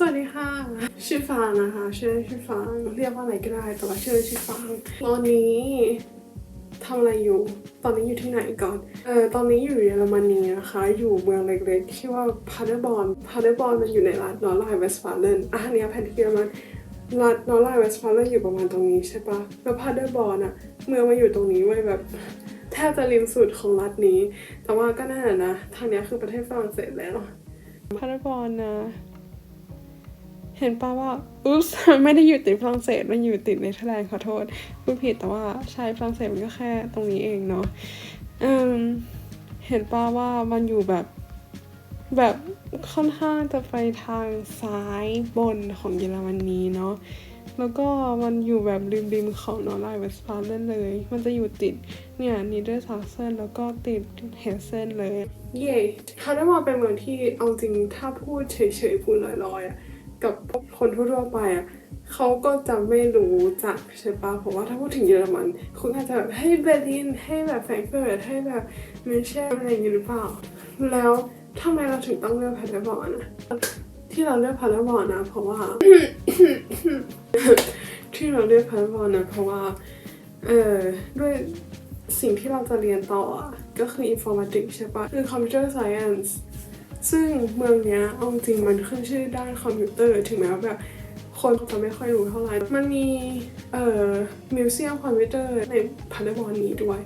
วัสดีค่ะชื่อฟางนะคะชื่อฟางเรียกว่าอะไรก็ได้แต่ว่าชื่อฟางตอนนี้ทำอะไรอยู่ตอนนี้อยู่ที่ไหนก่อนตอนนี้อยู่เยอรมนีนะคะอยู่เมืองเล็กๆที่ว่าพาเดอร์บอนมันอยู่ในรัฐนอร์ไลน์เวสต์ฟาเลนอันนี้แผนที่เยอรมันรัฐนอร์ไลน์เวสต์ฟาเลนอยู่ประมาณตรงนี้ใช่ปะแล้วพาเดอร์บอนอะเมืองมาอยู่ตรงนี้ไว้แบบแทบจะริมสุดของรัฐนี้แต่ว่าก็น่านะทางนี้คือประเทศฝรั่งเศสแล้วพาเดอร์บอนนะเห็นป่าว่าอุ๊บไม่ได้อยู่ติดฝรั่งเศสมันอยู่ติดเนเธอร์แลนด์ขอโทษพูดผิดแต่ว่าใช่ฝรั่งเศสมันก็แค่ตรงนี้เองเนาะเห็นป่าว่ามันอยู่แบบค่อนข้างจะไปทางซ้ายบนของเยอรมนีเนาะแล้วก็มันอยู่แบบริมของนอร์ไลน์เวสต์ฟาเลนเลยมันจะอยู่ติดเนี่ยนีเดอร์ซาเซนแล้วก็ติดเฮเซนเลยเย่พาเดอร์บอนเป็นเมืองที่เอาจริงถ้าพูดเฉยๆพูดลอยๆกับคนทั่วๆไปเขาก็จะไม่รู้จักใช่ปะเพราะว่าถ้าพูดถึงเยอรมันคุณอาจจะแบบให้เบอร์ลินให้แบบแฟรงก์เฟิร์ตให้แบบมิวเชนอะไรอย่างนี้หรือเปล่าแล้วทำไมเราถึงต้องเลือกพาเดอร์บอนที่เราเลือกพาเดอร์บอนนะเพราะว่า ที่เราเลือกพาเดอร์บอนนะเพราะว่าด้วยสิ่งที่เราจะเรียนต่อก็คือ informatics ใช่ปะคือ computer science ซึ่งเมืองเนี้ยเอาจริงมันขึ้นชื่อด้านคอมพิวเตอร์ถึงแม้ว่าแบบคนจะไม่ค่อยรู้เท่าไหร่มันมีมิวเซียมคอมพิวเตอร์ในพาเดอร์บอนนี้ด้วย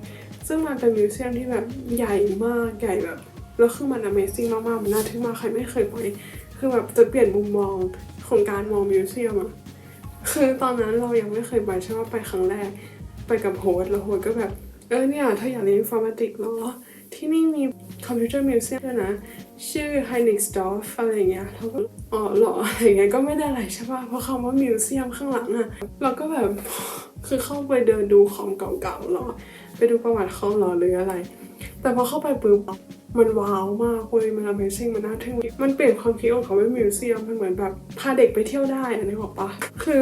ซึ่งมันเป็นมิวเซียมที่แบบใหญ่มากใหญ่แบบแล้วคือมัน Amazing มากๆมันน่าทึ่งมากใครไม่เคยไปคือแบบจะเปลี่ยนมุมมองของการมองมิวเซียมคือตอนนั้นเรายังไม่เคยไปใช่ไหมไปครั้งแรกไปกับโฮสต์แล้วโฮสต์ก็แบบเนี่ยถ้าอยากเรียน informatics เนาะที่นี่มีคอมพิวเตอร์มิวเซียมด้วยนะชื่อ Heinrichsdorf อะไรเงี้ยเราก็หรออะไรเงี้ยก็ไม่ได้อะไรใช่ป่ะเพราะคำว่ามิวเซียมข้างหลังเราก็แบบคือเข้าไปเดินดูของเก่าๆหรอไปดูประวัติเขาหรอหรืออะไรแต่พอเข้าไปปุ๊บมันว้าวมากเลยมัน Amazing มันน่าทึ่งมันเปลี่ยนความคิดของเขาเป็นมิวเซียมมันเหมือนแบบพาเด็กไปเที่ยวได้นึกออกปะคือ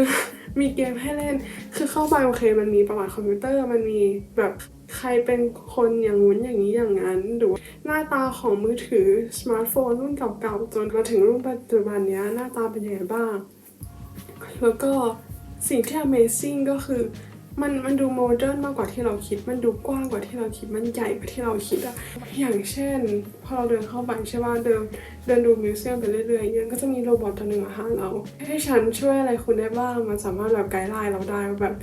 มีเกมให้เล่นคือเข้าไปโอเคมันมีประวัติคอมพิวเตอร์มันมีแบบใครเป็นคนอย่างนู้นอย่างนี้อย่างนั้นหรือหน้าตาของมือถือสมาร์ทโฟนรุ่นเก่าๆจนมาถึงรุ่นปัจจุบันนี้หน้าตาเป็นยังไงบ้างแล้วก็สิ่งที่ Amazing ก็คือมันดูโมเดิร์นมากกว่าที่เราคิดมันดูกว้างกว่าที่เราคิดมันใหญ่กว่าที่เราคิดอย่างเช่นพอเราเดินเข้าไปใช่ป่ะเดินดูมิวเซียมไปเรื่อยๆอย่างก็จะมีโรบอทตัวหนึ่งมาหาเราให้ฉันช่วยอะไรคุณได้บ้างมันสามารถแบบไกด์ไลน์เราได้แบบ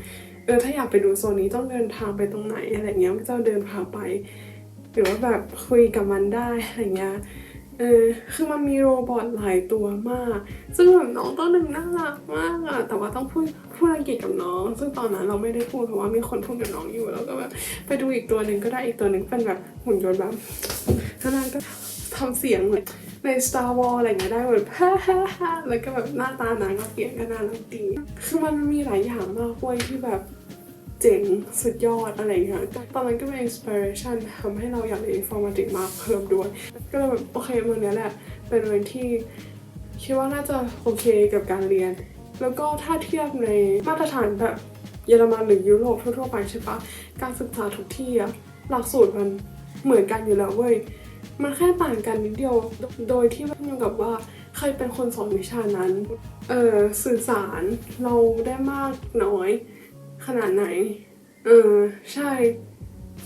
ถ้าอยากไปดูโซนนี้ต้องเดินทางไปตรงไหนอะไรเงี้ยมันจะเดินพาไปหรือว่าแบบคุยกับมันได้อะไรเงี้ยคือมันมีโรบอทหลายตัวมากซึ่งแบบน้องตัวหนึ่งน่ารักมากแต่ว่าต้องพูดอังกฤษกับน้องซึ่งตอนนั้นเราไม่ได้พูดเพราะว่ามีคนพูดกับน้องอยู่แล้วก็แบบไปดูอีกตัวหนึ่งก็ได้อีกตัวหนึ่งเป็นแบบหุ่นยนต์แบบนั้นก็ทำเสียงเหมือนใน Star Wars อะไรเงี้ยได้เหมือนฮ่าฮ่าฮ่าแล้วก็แบบหน้าตานางก็เปลี่ยนก็น่ารักดีคือมันมีหลายอย่างมากเว้ยที่แบบเจ๋งสุดยอดอะไรอย่างเงี้ยตอนนั้นก็เป็น inspiration ทำให้เราอยากเรียน informatics มาเพิ่มด้วยก็เลยแบบโอเคเมืองนี้แหละเป็นเมืองที่คิดว่าน่าจะโอเคกับการเรียนแล้วก็ถ้าเทียบในมาตรฐานแบบเยอรมันหรือยุโรปทั่วๆไปใช่ปะการศึกษาทุกที่หลักสูตรมันเหมือนกันอยู่แล้วเว้ยมันแค่ต่างกันนิดเดียวโดยที่ขึ้นอยู่กับว่าใครเป็นคนสอนวิชานั้นสื่อสารเราได้มากน้อยขนาดไหนใช่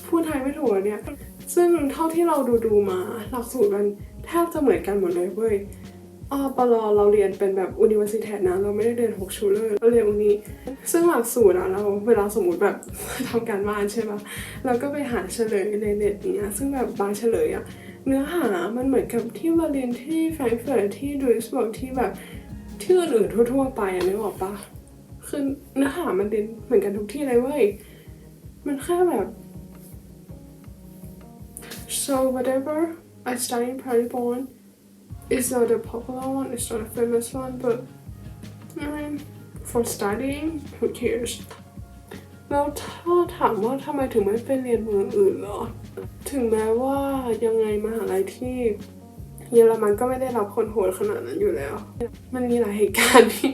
พูดไทยไม่ถูกเนี่ยซึ่งเท่าที่เราดูมาหลักสูตรมันแทบจะเหมือนกันหมดเลยเว้ยปลเราเรียนเป็นแบบ Universität นะเราไม่ได้เรียน6 ชูเลอร์เราเรียนนี้ซึ่งหลักสูตรเราเวลาสมมติแบบทำการบ้านใช่ปะเราก็ไปหาเฉลยในเน็ตเนี้ยซึ่งแบบบางเฉลยเนื้อหามันเหมือนกับที่มาเรียนที่แฟรงก์เฟิร์ตที่ดูอิสเบิร์กที่แบบที่อื่นๆทั่วๆไปนึกออกปะคือเนื้อหามันเรียนเหมือนกันทุกที่เลยเว้ยมันแค่แบบ so whatever I study in Paderborn it's not a popular one it's not a famous one but I mean for studying who cares แล้วถ้าถามว่าทำไมถึงไม่ไปเรียนเมืองอื่นหรอถึงแม้ว่ายังไงมหาลัยที่เยอรมันก็ไม่ได้รับคนโหดขนาดนั้นอยู่แล้วมันมีหลายเหตุการณ์ที่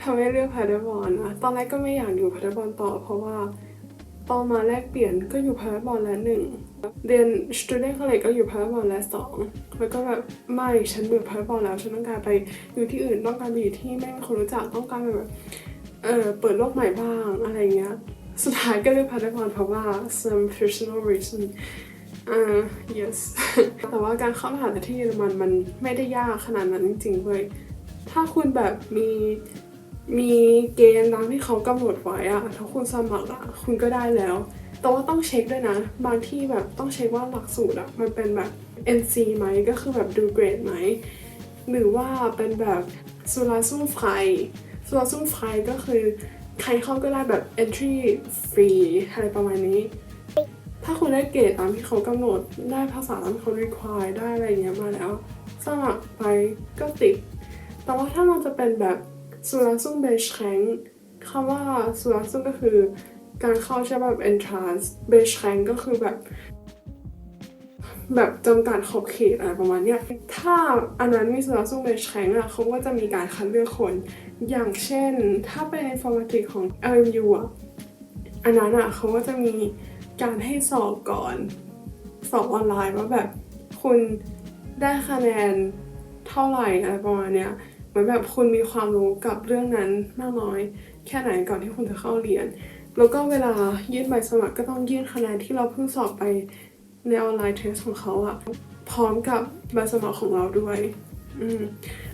ทำให้เลือกพาเดอร์บอนตอนแรกก็ไม่อยากอยู่พาเดอร์บอนต่อเพราะว่า ตอนมาแลกเปลี่ยนก็อยู่ private bond และ1เรียน student college ก็อยู่ private bond และ2แล้วก็แบบไม่ฉันเบื่อ private bond แล้วฉันต้องการไปอยู่ที่อื่นต้องการไปอยู่ที่ไม่มีคนรู้จักต้องการแบบเปิดโลกใหม่บ้างอะไรเงี้ยสุดท้ายก็เลือก private bond เพราะว่า some personal reason yes แต่ว่าการเข้ามหาลัยที่เยอรมันมันไม่ได้ยากขนาดนั้นจริงๆเลยถ้าคุณแบบมีเกณฑ์ตามที่เขากำหนดไว้อะถ้าคุณสมัครอะคุณก็ได้แล้วแต่ว่าต้องเช็คด้วยนะบางที่แบบต้องเช็คว่าหลักสูตรอะมันเป็นแบบ NC ไหมก็คือแบบดูเกรดไหมหรือว่าเป็นแบบซูลาซุ่มไฟก็คือใครเข้าก็ได้แบบ entry free อะไรประมาณนี้ถ้าคุณได้เกรดตามที่เขากำหนดได้ภาษาตามที่เขา require ได้อะไรเงี้ยมาแล้วสมัครไปก็ติดแต่ว่าถ้ามันจะเป็นแบบซูลาซุ่มเบชแคงคำว่าซูลาซุ่มก็คือการเข้าใช่แบบ entrance เบชแคงก็คือแบบจำกัดขอบเขตอะไรประมาณเนี้ยถ้าอันนั้นมีซูลาซุ่มเบชแคงอะเขาก็จะมีการคัดเลือกคนอย่างเช่นถ้าเป็น informatics ของ LMU อะอันนั้นอะเขาก็จะมีการให้สอบก่อนสอบออนไลน์ว่าแบบคุณได้คะแนนเท่าไหร่อะไรประมาณเนี้ยเหมือนแบบคุณมีความรู้กับเรื่องนั้นมากน้อยแค่ไหนก่อนที่คุณจะเข้าเรียนแล้วก็เวลายื่นใบสมัครก็ต้องยื่นคะแนนที่เราเพิ่งสอบไปในออนไลน์เทสของเขาอะพร้อมกับใบสมัครของเราด้วย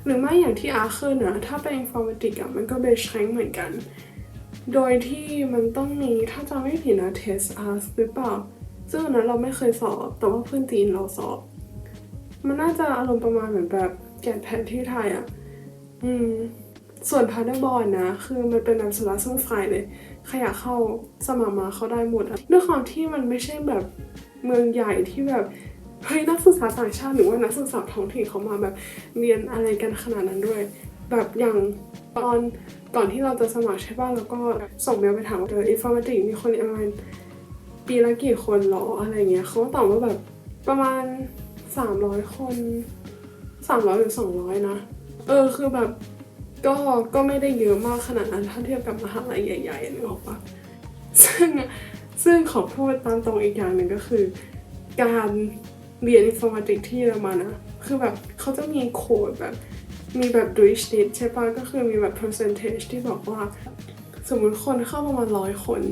หรือไม่อย่างที่อาร์ขึ้นนะถ้าเป็น informatics อะมันก็เบสแคงเหมือนกันโดยที่มันต้องมีถ้าจำไม่ผิดนะ test ask หรือเปล่าซึ่งอันนั้นเราไม่เคยสอบแต่ว่าเพื่อนจีนเราสอบมันน่าจะอารมณ์ประมาณเหมือนแบบแกะแผนที่ไทยอะส่วนพาร์ทเนอร์บอลนะคือมันเป็นแบบสาระซึ่งไฟเลยใครอยากเข้าสมัครมาเขาได้หมดอะด้วยความที่มันไม่ใช่แบบเมืองใหญ่ที่แบบเฮ้ยนักศึกษาต่างชาติหรือว่านักศึกษาท้องถิ่นเขามาแบบเรียนอะไรกันขนาดนั้นด้วยแบบอย่างตอนก่อนที่เราจะสมัครใช่ป่ะแล้วก็ส่งเมลไปถามว่าinformatics มีคนเรียนประมาณปีละกี่คนหรออะไรเงี้ยเขาตอบว่าแบบประมาณ300 คน300หรือ200นะคือแบบก็ไม่ได้เยอะมากขนาดนั้นถ้าเทียบกับมหาลัยใหญ่ๆนึกออกปะซึ่งขอพูดตามตรงอีกอย่างหนึ่งก็คือการเรียน informatics ที่เยอรมันนะคือแบบเขาจะมีโค้ดแบบมีแบบ Durchschnitt ใช่ปะก็คือมีแบบ percentage ที่บอกว่าสมมุติคนเข้าประมาณ100 คน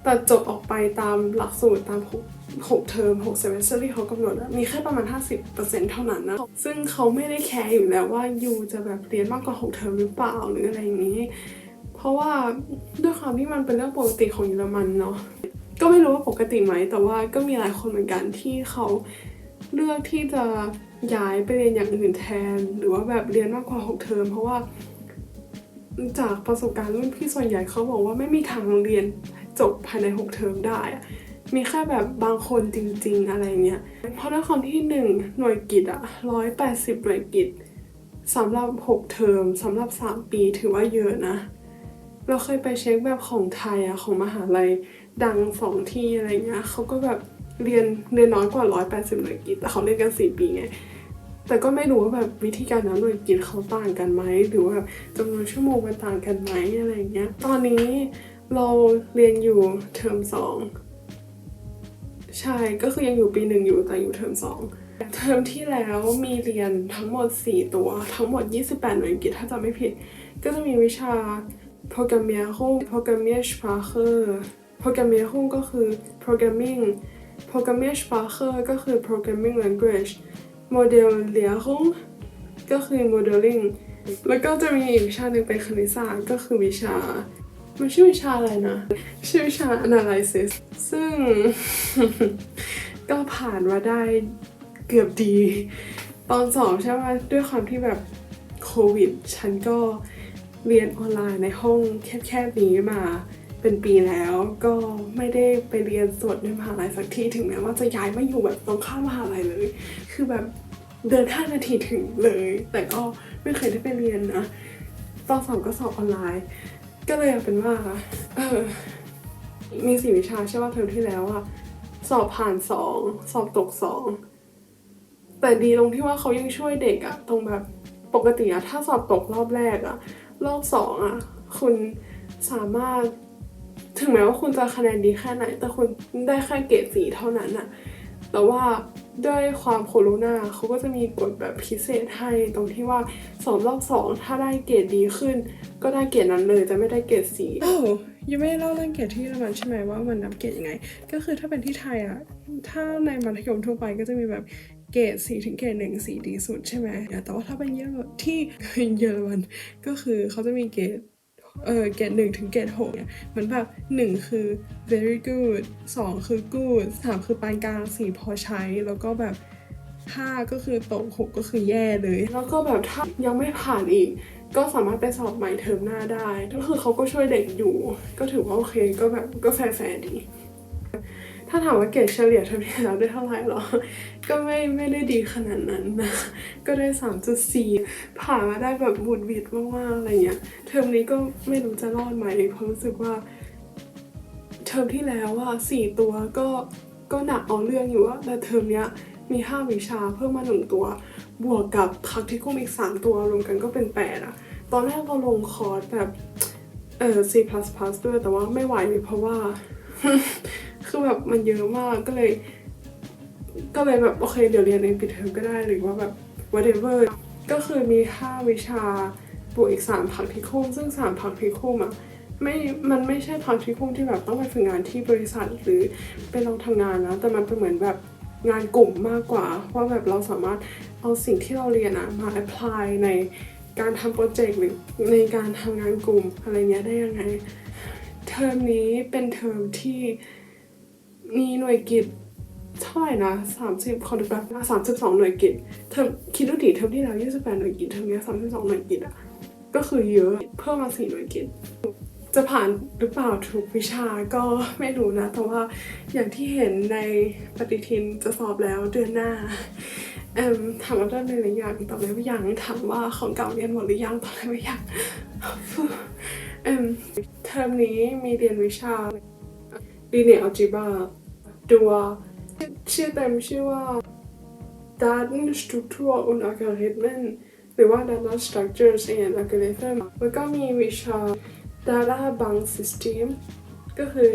แต่จบออกไปตามหลักสูตรตาม6 เทอม6 semester ที่เขากำหนดมีแค่ประมาณ 50% เท่านั้นนะซึ่งเขาไม่ได้แคร์อยู่แล้วว่ายูจะแบบเรียนมากกว่า6 เทอมหรือเปล่าหรืออะไรอย่างนี้เพราะว่าด้วยความที่มันเป็นเรื่องปกติของเยอรมันเนาะก็ไม่รู้ว่าปกติไหมแต่ว่าก็มีหลายคนเหมือนกันที่เขาเลือกที่จะย้ายไปเรียนอย่างอื่นแทนหรือว่าแบบเรียนมากกว่า6 เทอมเพราะว่าจากประสบการณ์รุ่นพี่ส่วนใหญ่เขาบอกว่าไม่มีทางเรียนจบภายใน6 เทอมได้มีแค่แบบบางคนจริงๆอะไรเงี้ยเพราะด้วยความที่1 หน่วยกิต180 หน่วยกิตสำหรับ6 เทอมสำหรับ3 ปีถือว่าเยอะนะเราเคยไปเช็คแบบของไทยของมหาลัยดัง2 ที่อะไรเงี้ยเขาก็แบบเรียนน้อยกว่า180 หน่วยกิตแต่เขาเรียนกัน4 ปีไงแต่ก็ไม่รู้ว่าแบบวิธีการนับหน่วยกิตเขาต่างกันไหมหรือว่าแบบจำนวนชั่วโมงมันต่างกันไหมอะไรเงี้ยตอนนี้เราเรียนอยู่เทอม2ใช่ก็คือยังอยู่ปี 1อยู่แต่อยู่เทอม2เทอมที่แล้วมีเรียนทั้งหมด4 ตัวทั้งหมด28 หน่วยกิตถ้าจำไม่ผิดก็จะมีวิชา Programmierung Programmiersprache Programmierung ก็คือ Programming Programmiersprache ก็คือ Programming Language Modellierung ก็คือ Modeling แล้วก็จะมีอีกวิชาหนึ่งเป็นคณิตศาสตร์ก็คือวิชามันชื่อวิชาอะไรนะชื่อวิชา analysis ซึ่ง ก็ผ่านมาได้เกือบดีตอนสอบใช่ไหมด้วยความที่แบบโควิดฉันก็เรียนออนไลน์ในห้องแคบๆนี้มาเป็นปีแล้วก็ไม่ได้ไปเรียนสดในมหาลัยสักทีถึงแม้ว่าจะย้ายมาอยู่แบบตรงข้ามมหาลัยเลยคือแบบเดิน5 นาทีถึงเลยแต่ก็ไม่เคยได้ไปเรียนนะตอนสอบก็สอบออนไลน์ก็เลยเป็นว่ามี4 วิชาใช่ป่ะเทอมที่แล้วสอบผ่าน2สอบตก2แต่ดีตรงที่ว่าเขายังช่วยเด็กตรงแบบปกติถ้าสอบตกรอบแรกรอบ2คุณสามารถ ถึงแม้ว่าคุณจะคะแนนดีแค่ไหนแต่คุณได้แค่เกรด4เท่านั้นอะแต่ว่าด้วยความโคโรนาเขาก็จะมีกฎแบบพิเศษให้ตรงที่ว่าสอบรอบ2ถ้าได้เกรดดีขึ้นก็ได้เกรดนั้นเลยจะไม่ได้เกรด4ยังไม่ได้เล่าเรื่องเกรดที่เยอรมันใช่ไหมว่ามันนับเกรดยังไงก็คือถ้าเป็นที่ไทยอะถ้าในมัธยมทั่วไปก็จะมีแบบเกรด4ถึงเกรด1 4ดีสุดใช่ไหมแต่ว่าถ้าเป็นเยอรมันก็คือเขาจะมีเกรดเกรด1ถึงเกรด6เนี่ยเหมือนแบบ1คือ very good 2คือ good 3คือปานกลาง4พอใช้แล้วก็แบบ5ก็คือตก6ก็คือแย่เลยแล้วก็แบบถ้ายังไม่ผ่านอีกก็สามารถไปสอบใหม่เทอมหน้าได้ก็คือเขาก็ช่วยเด็กอยู่ก็ถือว่าโอเคก็แบบก็แฟร์ดีถ้าถามว่าเกรดเฉลี่ยเทอมที่แล้วได้เท่าไหร่หรอก็ไม่ได้ดีขนาดนั้นนะก็ได้ 3.4 ผ่านมาได้แบบบุดหวิดมากๆอะไรเงี้ยเทอมนี้ก็ไม่รู้จะรอดไหมเพราะรู้สึกว่าเทอมที่แล้วอะ4ตัวก็หนักเอาเรื่องอยู่อะแต่เทอมเนี้ยมี5วิชาเพิ่มมา1ตัวบวกกับpracticumอีก3ตัวรวมกันก็เป็น8อะตอนแรกเราลงคอร์สแบบC++ ด้วยแต่ว่าไม่ไหวเพราะว่า คือแบบมันเยอะมากก็เลยแบบโอเคเดี๋ยวเรียนเองปิดเทอมก็ได้หรือว่าแบบ whatever ก็คือมี5วิชาบวกอีก3practicumซึ่ง3practicumอะมันไม่ใช่practicumที่แบบต้องไปฝึกงานที่บริษัทหรือไปลองทำงานนะแต่มันเป็นเหมือนแบบงานกลุ่มมากกว่าว่าแบบเราสามารถเอาสิ่งที่เราเรียนอะมา apply ในการทำโปรเจกต์หรือในการทำงานกลุ่มอะไรเงี้ยได้ยังไงเทอมนี้เป็นเทอมที่มีหน่วยกิตเท่าไหร่นะ30ขอดูแบบ32หน่วยกิตเทอมคิดดูดิเทอมที่แล้ว28หน่วยกิตเทอมนี้32หน่วยกิตอะก็คือเยอะเพิ่มมา4หน่วยกิตจะผ่านหรือเปล่าทุกวิชาก็ไม่รู้นะแต่ว่าอย่างที่เห็นในปฏิทินจะสอบแล้วเดือนหน้าถามว่าได้หรือยังตอบได้ไม่ยังถามว่าของเก่าเรียนหมดหรือยังตอบได้ไม่ยังเทอมนี้มีเรียนวิชา Linear Algebra ตัวชื่อเต็มชื่อว่า Datenstruktur und Algorithmen หรือว่า Data Structures and Algorithm แล้วก็มีวิชา Data Bank System ก็คือ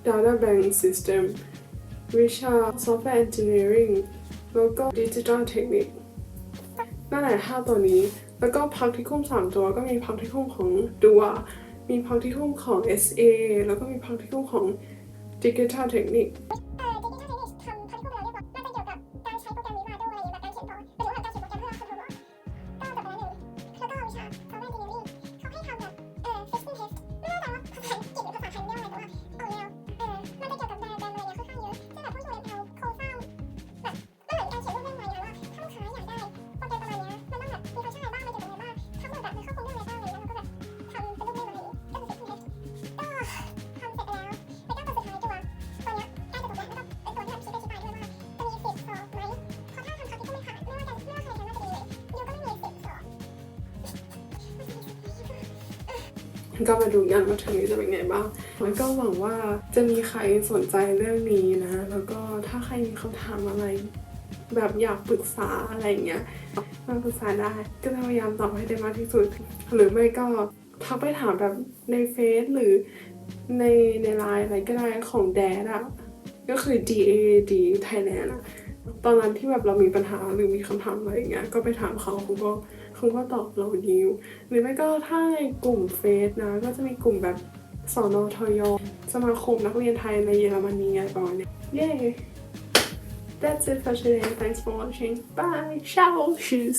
Data Bank System วิชา Software Engineering แล้วก็ Digital Technique นั่นแหละ5ตัวนี้แล้วก็ practicum 3ตัวก็มี practicum ของ DUA มี practicum ของ SA แล้วก็มี practicum ของ Digital Techniqueก็มาดูกันว่าเทอมนี้จะเป็นไงบ้างแล้วก็หวังว่าจะมีใครสนใจเรื่องนี้นะแล้วก็ถ้าใครมีคำถามอะไรแบบอยากปรึกษาอะไรเงี้ยมาปรึกษาได้ก็พยายามตอบให้ได้มากที่สุดหรือไม่ก็ทักไปถามแบบในเฟซหรือในไลน์อะไรก็ได้ของแดดอะก็คือ DAD Thailand อะตอนนั้นที่แบบเรามีปัญหาหรือมีคำถามอะไรอย่างเงี้ยก็ไปถามเขาก็ตอบเราดีหรือไม่ก็ถ้าในกลุ่มเฟซนะก็จะมีกลุ่มแบบสนทยสมาคมนักเรียนไทยในเยอรมนีอะไรประมาณนี้ Yay That's it for today. Thanks for watching. Bye. Ciao. Tschüss.